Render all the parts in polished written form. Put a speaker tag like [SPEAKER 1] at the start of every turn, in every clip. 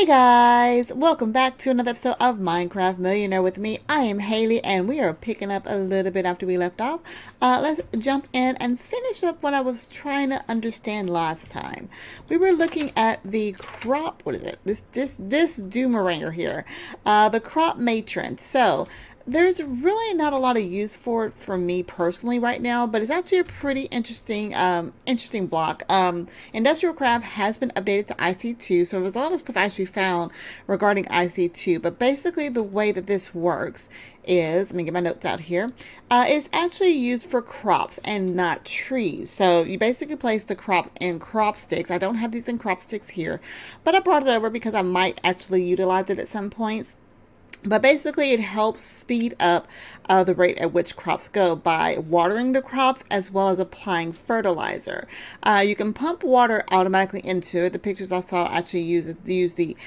[SPEAKER 1] Hey guys, welcome back to another episode of Minecraft Millionaire with me. I am Haley and we are picking up a little bit after we left off. Let's jump in and finish up what I was trying to understand last time. We were looking at the crop, what is it? This Doomerang here. The crop matrix. So there's really not a lot of use for it for me personally right now, but it's actually a pretty interesting block. Industrial Craft has been updated to IC2, so there's a lot of stuff I actually found regarding IC2. But basically, the way that this works is, let me get my notes out here. It's actually used for crops and not trees. So you basically place the crops in crop sticks. I don't have these in crop sticks here, but I brought it over because I might actually utilize it at some points. But basically, it helps speed up the rate at which crops go by watering the crops as well as applying fertilizer. You can pump water automatically into it. The pictures I saw actually use the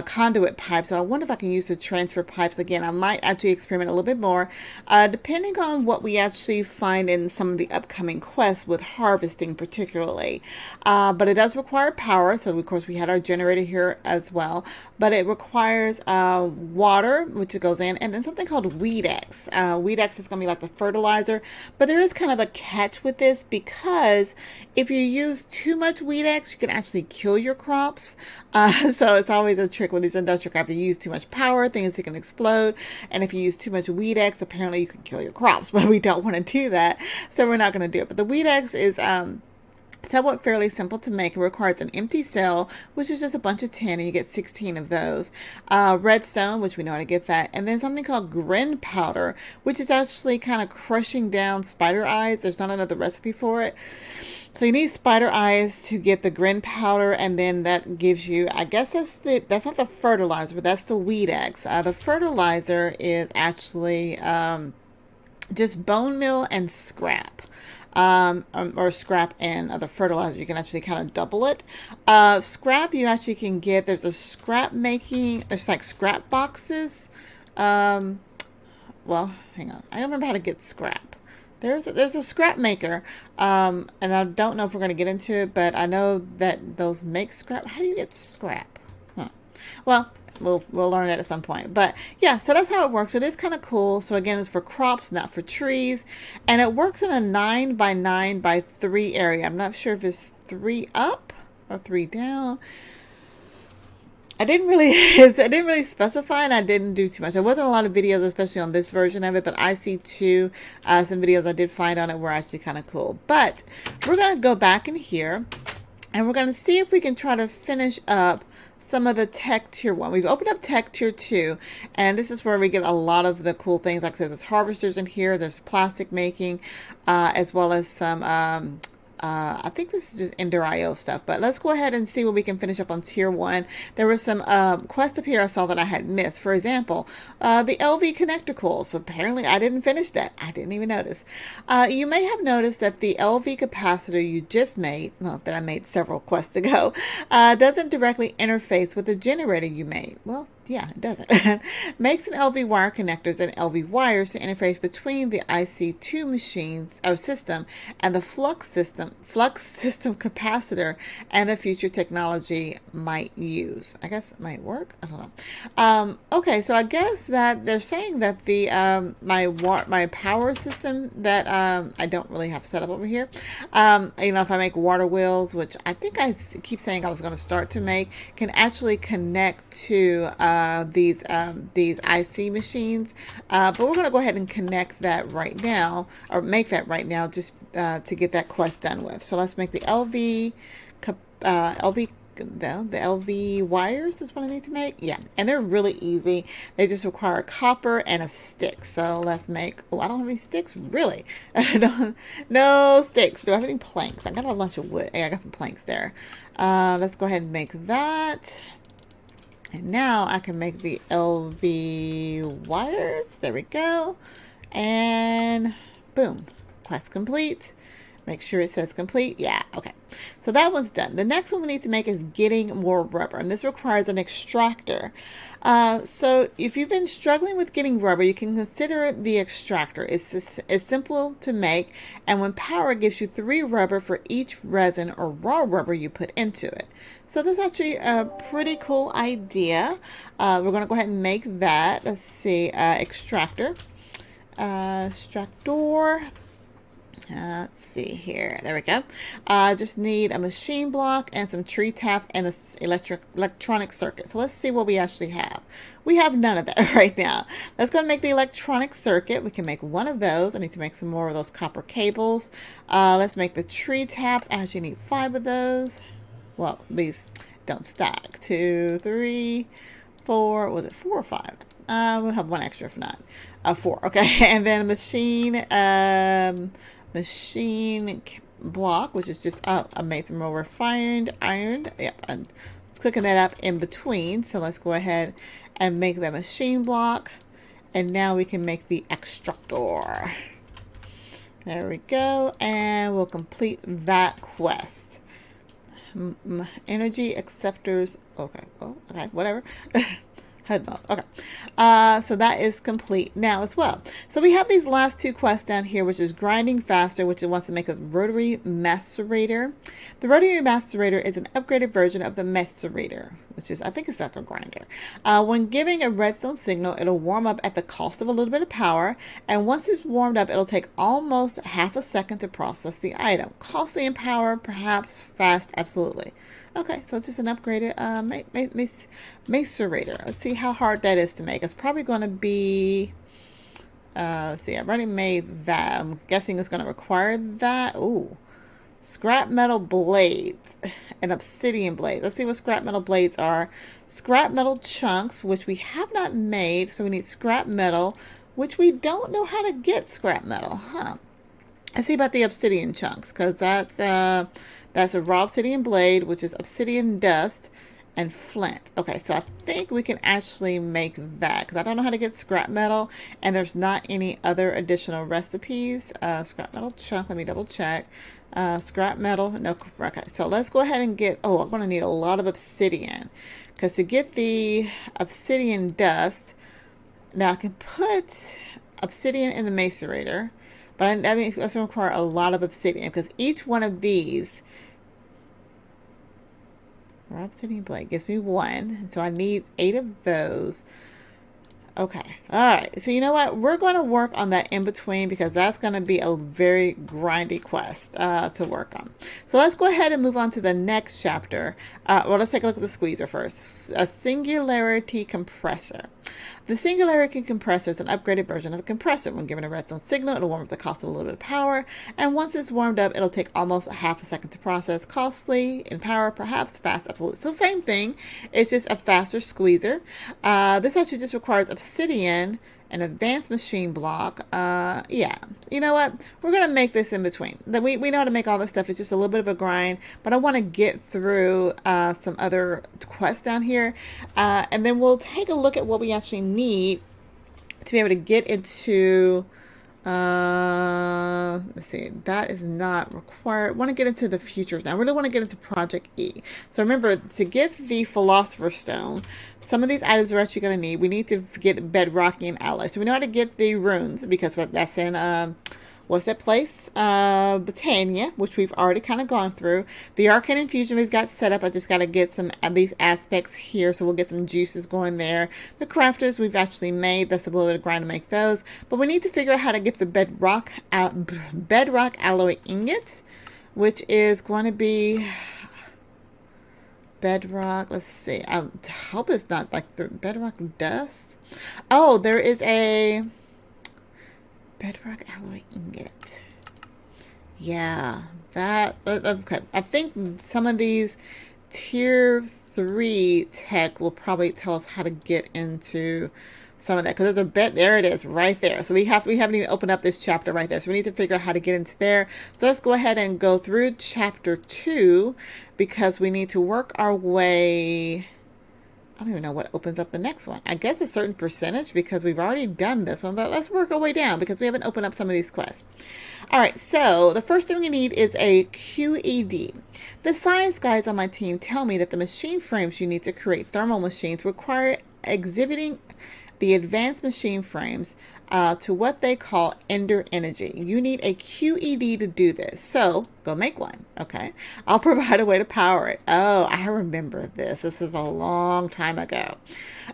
[SPEAKER 1] conduit pipe. So I wonder if I can use the transfer pipes again. I might actually experiment a little bit more, depending on what we actually find in some of the upcoming quests with harvesting particularly. But it does require power. So, of course, we had our generator here as well. But it requires water, which it goes in, and then something called Weed X. Weed X is going to be like the fertilizer, but there is kind of a catch with this because if you use too much Weed X, you can actually kill your crops. So it's always a trick with these industrial craft. If you use too much power, things can explode, and if you use too much Weed X, apparently you can kill your crops, but we don't want to do that, so we're not going to do it. But the Weed X is somewhat fairly simple to make. It requires an empty cell, which is just a bunch of 10, and you get 16 of those. Redstone, which we know how to get that. And then something called Grin powder, which is actually kind of crushing down spider eyes. There's not another recipe for it. So you need spider eyes to get the Grin powder, and then that gives you, I guess that's not the fertilizer, but that's the Weed X. The fertilizer is actually just bone meal and scrap. Or scrap and the fertilizer. You can actually kind of double it. Scrap you actually can get, there's like scrap boxes. Well, hang on. I don't remember how to get scrap. There's a scrap maker, and I don't know if we're going to get into it, but I know that those make scrap. How do you get scrap? Well, we'll learn that at some point. But yeah, so that's how it works. It is kind of cool. So again, it's for crops, not for trees. And it works in a 9 by 9 by 3 area. I'm not sure if it's 3 up or 3 down. I didn't really specify, and I didn't do too much. There wasn't a lot of videos, especially on this version of it, but I see some videos I did find on it were actually kind of cool. But we're going to go back in here, and we're going to see if we can try to finish up some of the tech tier 1. We've opened up tech tier 2, and this is where we get a lot of the cool things. Like I said, there's harvesters in here, there's plastic making, as well as some I think this is just Ender IO stuff, but let's go ahead and see what we can finish up on tier 1. There were some quests up here I saw that I had missed. For example, the LV connector coils. So apparently I didn't finish that. I didn't even notice. You may have noticed that the LV capacitor you just made, well, that I made several quests ago, doesn't directly interface with the generator you made. Well, yeah, it doesn't. Make some LV wire connectors and LV wires to interface between the IC2 machines or system and the flux system capacitor and the future technology might use. I guess it might work. I don't know. Okay, so I guess that they're saying that the my power system that I don't really have set up over here. If I make water wheels, which I think I keep saying I was going to start to make, can actually connect to these IC machines, but we're going to go ahead and connect that right now, or make that right now, just to get that quest done with. So let's make the LV wires is what I need to make. Yeah, and they're really easy. They just require copper and a stick. So let's make, oh, I don't have any sticks, really. No sticks. Do I have any planks? I got a bunch of wood. Yeah, I got some planks there. Let's go ahead and make that. And now I can make the LV wires. There we go. And boom, quest complete. Make sure it says complete. Yeah, okay. So that one's done. The next one we need to make is getting more rubber, and this requires an extractor. So if you've been struggling with getting rubber, you can consider the extractor. It's simple to make, and when power gives you 3 rubber for each resin or raw rubber you put into it. So that's actually a pretty cool idea. We're going to go ahead and make that. Let's see, extractor. Extractor. Let's see here. There we go. Just need a machine block and some tree taps and an electronic circuit. So let's see what we actually have. We have none of that right now. Let's go and make the electronic circuit. We can make one of those. I need to make some more of those copper cables. Let's make the tree taps. I actually need 5 of those. Well, these don't stack. 2, 3, 4. Was it 4 or 5? We'll have 1 extra if not. 4. Okay. And then machine block, which is just I made some more refined iron. Yep, I'm just cooking that up in between. So let's go ahead and make the machine block, and now we can make the extractor. There we go, and we'll complete that quest. Energy acceptors. Okay. Oh, okay. Whatever. HUD mode. Okay. So that is complete now as well. So we have these last 2 quests down here, which is grinding faster, which it wants to make a rotary macerator. The rotary macerator is an upgraded version of the macerator, which is, I think it's like a grinder. When giving a redstone signal, it'll warm up at the cost of a little bit of power. And once it's warmed up, it'll take almost half a second to process the item. Costly in power, perhaps fast, absolutely. Okay, so it's just an upgraded macerator. Let's see how hard that is to make. It's probably going to be, let's see, I've already made that. I'm guessing it's going to require that. Ooh, scrap metal blades and obsidian blades. Let's see what scrap metal blades are. Scrap metal chunks, which we have not made, so we need scrap metal, which we don't know how to get scrap metal, huh? Let's see about the obsidian chunks, because that's a raw obsidian blade, which is obsidian dust and flint. Okay, so I think we can actually make that, because I don't know how to get scrap metal, and there's not any other additional recipes. Scrap metal chunk, let me double check. Scrap metal, no, okay, so let's go ahead and get, I'm going to need a lot of obsidian, because to get the obsidian dust, now I can put obsidian in the macerator, but I mean, it's going to require a lot of obsidian, because each one of these, raw obsidian blade gives me 1, so I need 8 of those. Okay, all right, so you know what, we're going to work on that in between, because that's going to be a very grindy quest to work on. So let's go ahead and move on to the next chapter. Well, let's take a look at the squeezer first. A singularity compressor. The singularity compressor is an upgraded version of a compressor. When given a redstone signal, it'll warm up the cost of a little bit of power, and once it's warmed up, it'll take almost half a second to process. Costly in power, perhaps fast, absolutely. So same thing, it's just a faster squeezer. This actually just requires obsidian, an advanced machine block. Yeah, you know what? We're going to make this in between. We know how to make all this stuff. It's just a little bit of a grind, but I want to get through some other quests down here. And then we'll take a look at what we actually need to be able to get into, let's see, that is not required. I want to get into the futures now. I really want to get into Project E. So remember, to get the Philosopher's Stone, some of these items we're actually going to need. We need to get Bedrockian alloy. So we know how to get the runes, because that's in, what's that place? Botania, which we've already kind of gone through. The Arcane Infusion we've got set up. I just got to get some of these aspects here, so we'll get some juices going there. The crafters we've actually made. That's a little bit of grind to make those. But we need to figure out how to get the bedrock alloy ingot, which is going to be bedrock. Let's see. I hope it's not like the bedrock dust. Oh, there is a bedrock alloy ingot. Yeah, that, okay. I think some of these tier 3 tech will probably tell us how to get into some of that, because there's a bit, there it is right there. So we haven't even opened up this chapter right there, so we need to figure out how to get into there. So let's go ahead and go through chapter 2, because we need to work our way I don't even know what opens up the next one. I guess a certain percentage because we've already done this one, but let's work our way down because we haven't opened up some of these quests. All right, so the first thing we need is a QED. The science guys on my team tell me that the machine frames you need to create thermal machines require exhibiting the advanced machine frames to what they call Ender energy. You need a QED to do this. So go make one. Okay. I'll provide a way to power it. Oh, I remember this. This is a long time ago.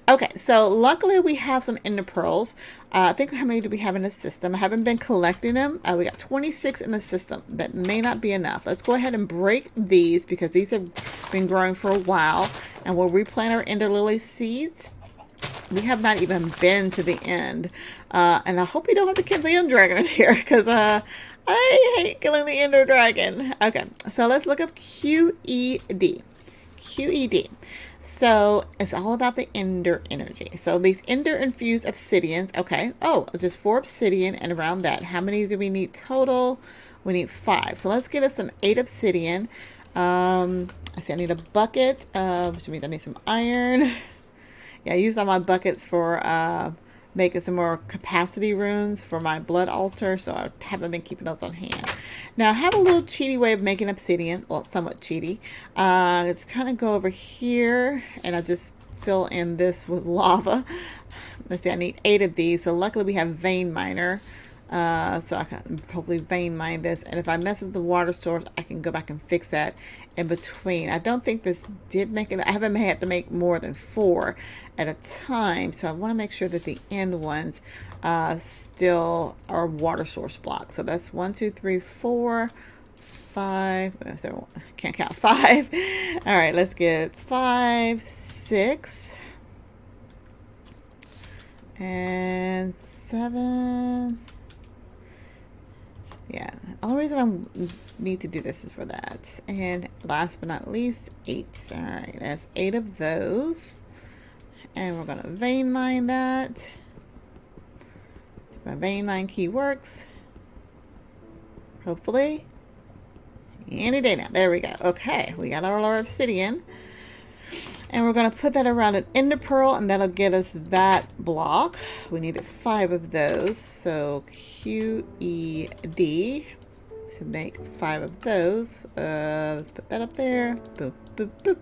[SPEAKER 1] Okay. So luckily we have some Ender pearls. I think how many do we have in the system? I haven't been collecting them. We got 26 in the system. That may not be enough. Let's go ahead and break these because these have been growing for a while, and we'll replant our Ender lily seeds. We have not even been to the end. And I hope we don't have to kill the Ender Dragon in here because I hate killing the Ender Dragon. Okay, so let's look up QED. QED. So it's all about the Ender energy. So these Ender infused obsidians. Okay. Oh, it's just 4 obsidian and around that. How many do we need total? We need 5. So let's get us some 8 obsidian. I see I need a bucket, which means I need some iron. Yeah, I used all my buckets for making some more capacity runes for my blood altar, so I haven't been keeping those on hand. Now, I have a little cheaty way of making obsidian. Well, somewhat cheaty. Just kind of go over here, and I just fill in this with lava. Let's see, I need 8 of these. So luckily we have vein miner. So I can hopefully vein mine this. And if I mess with the water source, I can go back and fix that in between. I don't think this did make it. I haven't had to make more than 4 at a time. So I want to make sure that the end ones still are water source blocks. So that's 1, 2, 3, 4, 5. So I can't count 5. All right, let's get 5, 6, and 7. Yeah, the only reason I need to do this is for that. And last but not least, 8. All right, that's 8 of those. And we're going to vein mine that. My vein mine key works. Hopefully. Any day now. There we go. Okay, we got all our obsidian. And we're going to put that around an ender pearl, and that'll get us that block. We needed 5 of those. So QED to make 5 of those. Let's put that up there. Boop, boop, boop.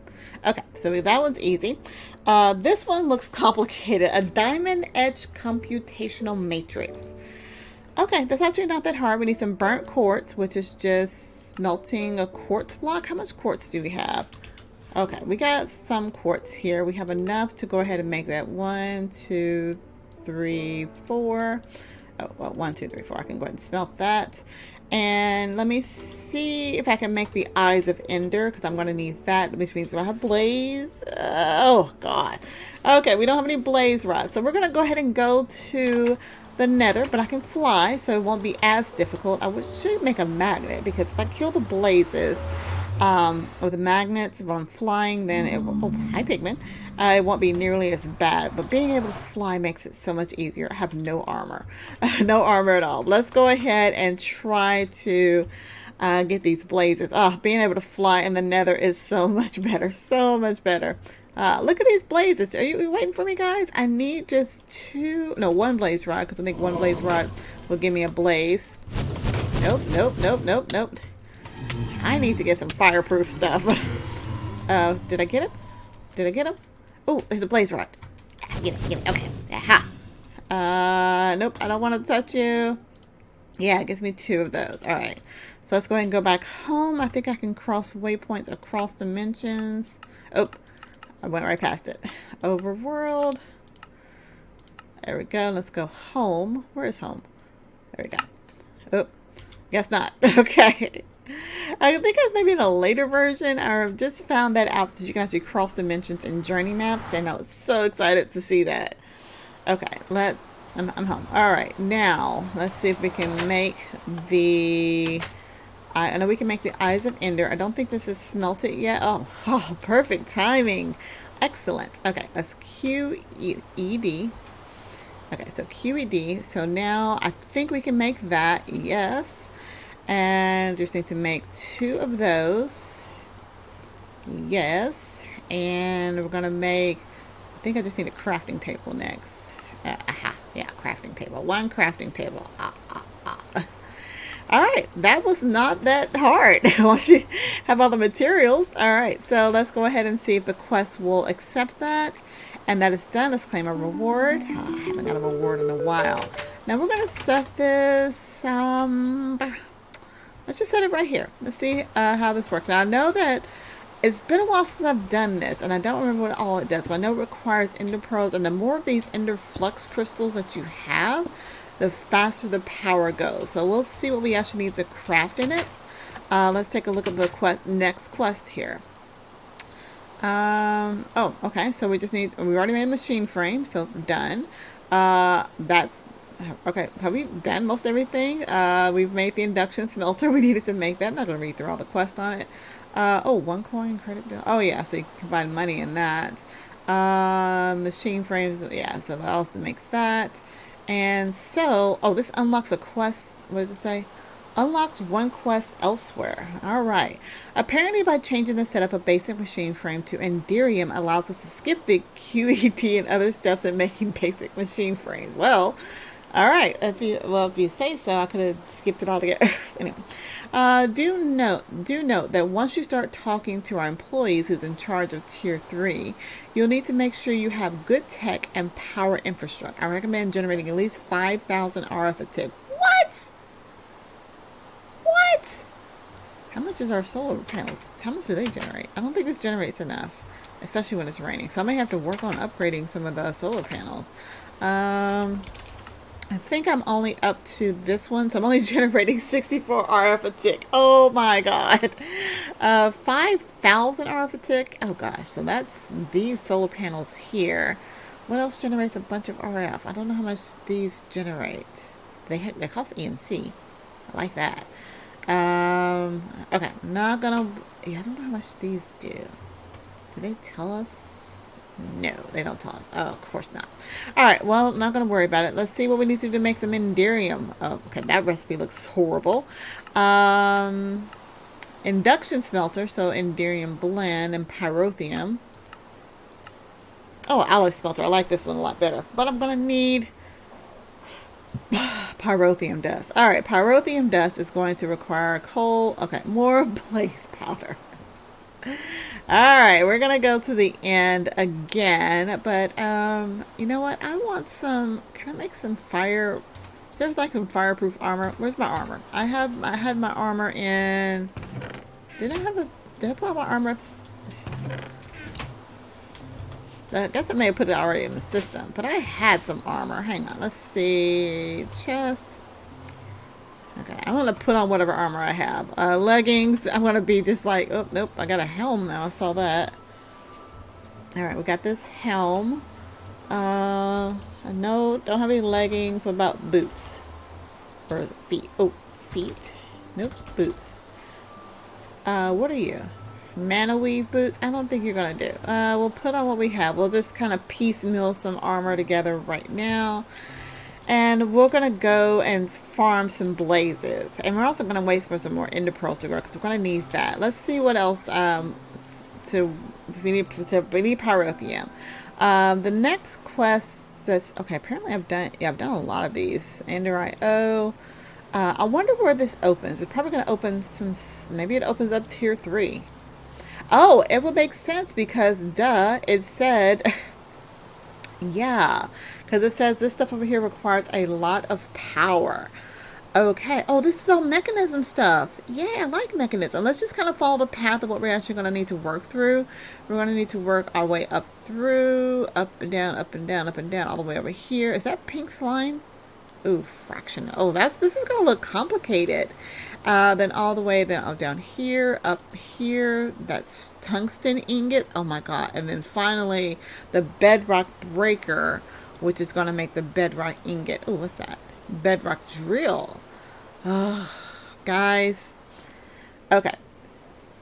[SPEAKER 1] Okay, so that one's easy. This one looks complicated. A diamond edge computational matrix. Okay, that's actually not that hard. We need some burnt quartz, which is just melting a quartz block. How much quartz do we have? Okay, we got some quartz here. We have enough to go ahead and make that 1, 2, 3, 4. Oh, well, 1, 2, 3, 4. I can go ahead and smelt that. And let me see if I can make the eyes of Ender, because I'm going to need that, which means do I have blaze? Oh, God. Okay, we don't have any blaze rods. So we're going to go ahead and go to the nether, but I can fly, so it won't be as difficult. I should make a magnet, because if I kill the blazes with the magnets, if I'm flying, then it will, oh, hi Pigman, it won't be nearly as bad. But being able to fly makes it so much easier. I have no armor. No armor at all. Let's go ahead and try to get these blazes. Being able to fly in the nether is so much better. So much better. Look at these blazes. Are you waiting for me, guys? I need just 2, no, 1 blaze rod, because I think 1 blaze rod will give me a blaze. Nope, nope, nope, nope, nope. I need to get some fireproof stuff. Did I get him? Did I get him? Oh, there's a blaze rod. Get it. Okay. Aha. Nope, I don't want to touch you. Yeah, it gives me 2 of those. All right. So let's go ahead and go back home. I think I can cross waypoints across dimensions. Oh, I went right past it. Overworld. There we go. Let's go home. Where is home? There we go. Oh, guess not. Okay. I think it's maybe in a later version. I just found that out that you can actually cross dimensions in journey maps, and I was so excited to see that. Okay, I'm home. All right, now let's see if we can make the. I know we can make the eyes of Ender. I don't think this is smelted yet. Oh, perfect timing. Excellent. Okay, that's QED. Okay, so QED. So now I think we can make that. Yes. And just need to make 2 of those. Yes. And we're going to make think I just need a crafting table next. Aha, yeah, crafting table. One crafting table. All right, that was not that hard once you have all the materials. All right, so let's go ahead and see if the quest will accept that. And that is done. Let's claim a reward. Oh, I haven't got a reward in a while. Now we're going to set this, let's just set it right here. Let's see how this works. Now I know that it's been a while since I've done this, and I don't remember what all it does, but I know it requires ender pearls, and the more of these ender flux crystals that you have, the faster the power goes. So we'll see what we actually need to craft in it. Let's take a look at the next quest here. Oh, okay. So we already made a machine frame, so done. That's okay. Have we done most everything? We've made the induction smelter. We needed to make that. I'm not going to read through all the quests on it. Oh, 1 coin credit bill. Oh yeah, so you can combine money in that. Machine frames. Yeah, so that allows to make that. And so, oh, this unlocks a quest. What does it say? Unlocks 1 quest elsewhere. All right. Apparently, by changing the setup of basic machine frame to Enderium allows us to skip the QED and other steps in making basic machine frames. Well, all right. If you say so, I could have skipped it altogether. Anyway, do note that once you start talking to our employees who's in charge of Tier 3, you'll need to make sure you have good tech and power infrastructure. I recommend generating at least 5,000 RF a tick. What? What? How much is our solar panels? How much do they generate? I don't think this generates enough, especially when it's raining. So I may have to work on upgrading some of the solar panels. I think I'm only up to this one, so I'm only generating 64 RF a tick. Oh my god. 5,000 RF a tick? Oh gosh, so that's these solar panels here. What else generates a bunch of RF? I don't know how much these generate. They cost EMC. I like that. Okay, not gonna... Yeah, I don't know how much these do. Do they tell us? No, they don't tell us. Oh, of course not. Alright, well, not going to worry about it. Let's see what we need to do to make some Enderium. Oh, okay, that recipe looks horrible. Induction smelter, so Enderium blend and pyrotheum. Oh, alloy smelter. I like this one a lot better. But I'm going to need pyrotheum dust. Alright, pyrotheum dust is going to require coal. Okay, more blaze powder. Alright, we're gonna go to the end again, but you know what? I want some. Can I make some fire? There's like some fireproof armor. Where's my armor? I had my armor in. Did I put my armor up? I guess I may have put it already in the system, but I had some armor. Hang on, let's see. Chest. Okay, I'm going to put on whatever armor I have. Leggings, I'm going to be just like, oh, nope, I got a helm now. I saw that. Alright, we got this helm. I know, don't have any leggings. What about boots? Or is it feet? Oh, feet. Nope, boots. What are you? Mana weave boots? I don't think you're going to do. We'll put on what we have. We'll just kind of piecemeal some armor together right now. And we're going to go and farm some blazes. And we're also going to wait for some more ender pearls to grow because we're going to need that. Let's see what else we need pyrotheum. The next quest says, okay, apparently I've done a lot of these. Ender IO. I wonder where this opens. It's probably going to open maybe it opens up tier 3. Oh, it would make sense because, duh, it said... Yeah, because it says this stuff over here requires a lot of power. Okay. Oh, this is all mechanism stuff. Yeah, I like mechanism. Let's just kind of follow the path of what we're actually going to need to work through. We're going to need to work our way up through, up and down, up and down, up and down, all the way over here. Is that pink slime? Ooh, fraction. Oh, this is going to look complicated. Then all the way down here, up here. That's tungsten ingots. Oh my god. And then finally the bedrock breaker, which is going to make the bedrock ingot. Oh, what's that? Bedrock drill. Oh, guys. Okay.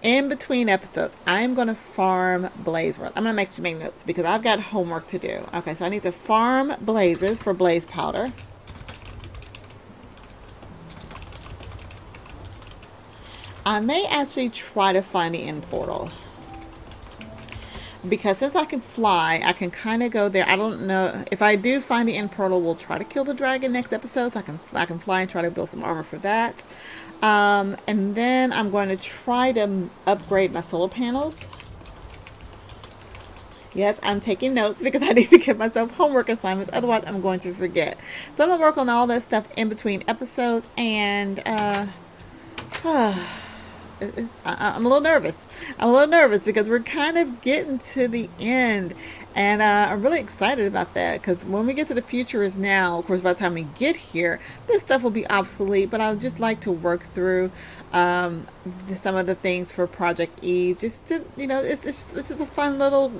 [SPEAKER 1] In between episodes, I'm going to farm blaze world. I'm going to make notes because I've got homework to do. Okay, so I need to farm blazes for blaze powder. I may actually try to find the end portal. because since I can fly, I can kind of go there. I don't know if I do find the end portal, we'll try to kill the dragon next episode, so I can fly and try to build some armor for that. And then I'm going to try to upgrade my solar panels. Yes, I'm taking notes because I need to give myself homework assignments. Otherwise, I'm going to forget. So I'm going to work on all that stuff in between episodes. And I'm a little nervous. I'm a little nervous because we're kind of getting to the end. And I'm really excited about that because when we get to the future is now, of course, by the time we get here, this stuff will be obsolete. But I'd just like to work through some of the things for Project E. Just to, it's just a fun little,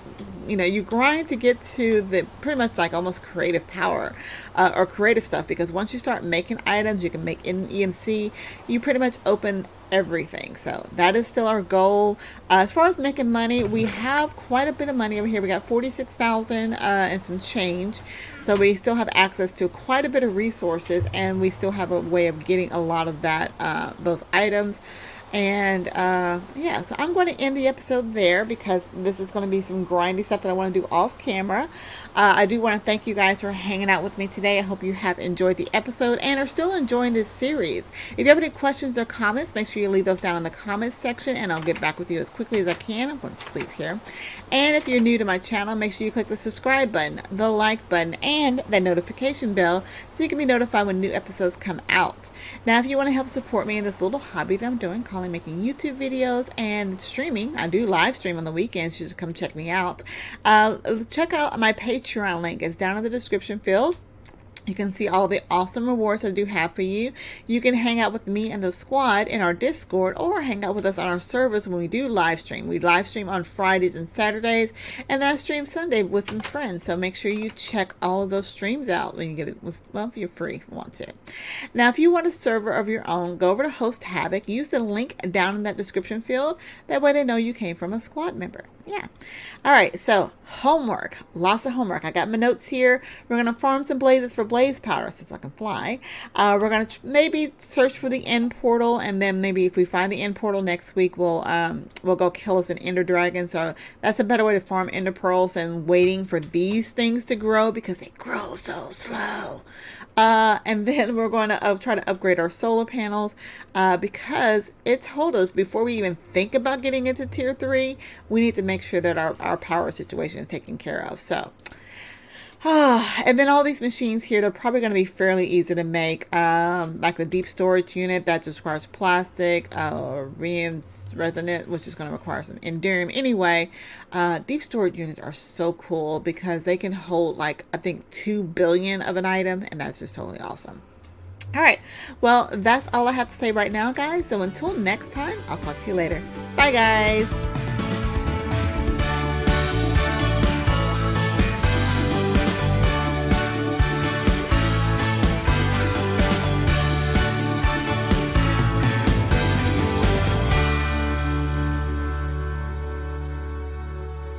[SPEAKER 1] you grind to get to the pretty much like almost creative power or creative stuff. Because once you start making items, you can make in EMC, you pretty much open everything. So that is still our goal. As far as making money, we have quite a bit of money over here. We got 46,000 and some change. So we still have access to quite a bit of resources, and we still have a way of getting a lot of that, those items. And yeah, so I'm going to end the episode there because this is going to be some grindy stuff that I want to do off camera. I do want to thank you guys for hanging out with me today. I hope you have enjoyed the episode and are still enjoying this series. If you have any questions or comments, make sure you leave those down in the comments section and I'll get back with you as quickly as I can. I'm going to sleep here. And if you're new to my channel, make sure you click the subscribe button, the like button, and the notification bell so you can be notified when new episodes come out. Now, if you want to help support me in this little hobby that I'm doing called making YouTube videos and streaming, I do live stream on the weekends. You should come check me out. Check out my Patreon link. It's down in the description field. You can see all the awesome rewards I do have for you. You can hang out with me and the squad in our Discord or hang out with us on our servers when we do live stream. We live stream on Fridays and Saturdays, and then I stream Sunday with some friends. So make sure you check all of those streams out when you get it. Well, if you're free, if you want to. Now, if you want a server of your own, go over to Host Havoc. Use the link down in that description field. That way they know you came from a squad member. Yeah. All right. So homework, lots of homework. I got my notes here. We're going to farm some blazes for blaze powder since I can fly. We're going to maybe search for the end portal, and then maybe if we find the end portal next week, we'll go kill us an ender dragon. So that's a better way to farm ender pearls than waiting for these things to grow because they grow so slow. And then we're going to try to upgrade our solar panels because it told us before we even think about getting into tier 3, we need to make sure that our power situation is taken care of. So, and then all these machines here, they're probably going to be fairly easy to make. Like the deep storage unit, that just requires plastic, resonant, which is going to require some endurium. Anyway, deep storage units are so cool because they can hold like, I think 2 billion of an item, and that's just totally awesome. All right, well, that's all I have to say right now, guys. So until next time, I'll talk to you later. Bye, guys.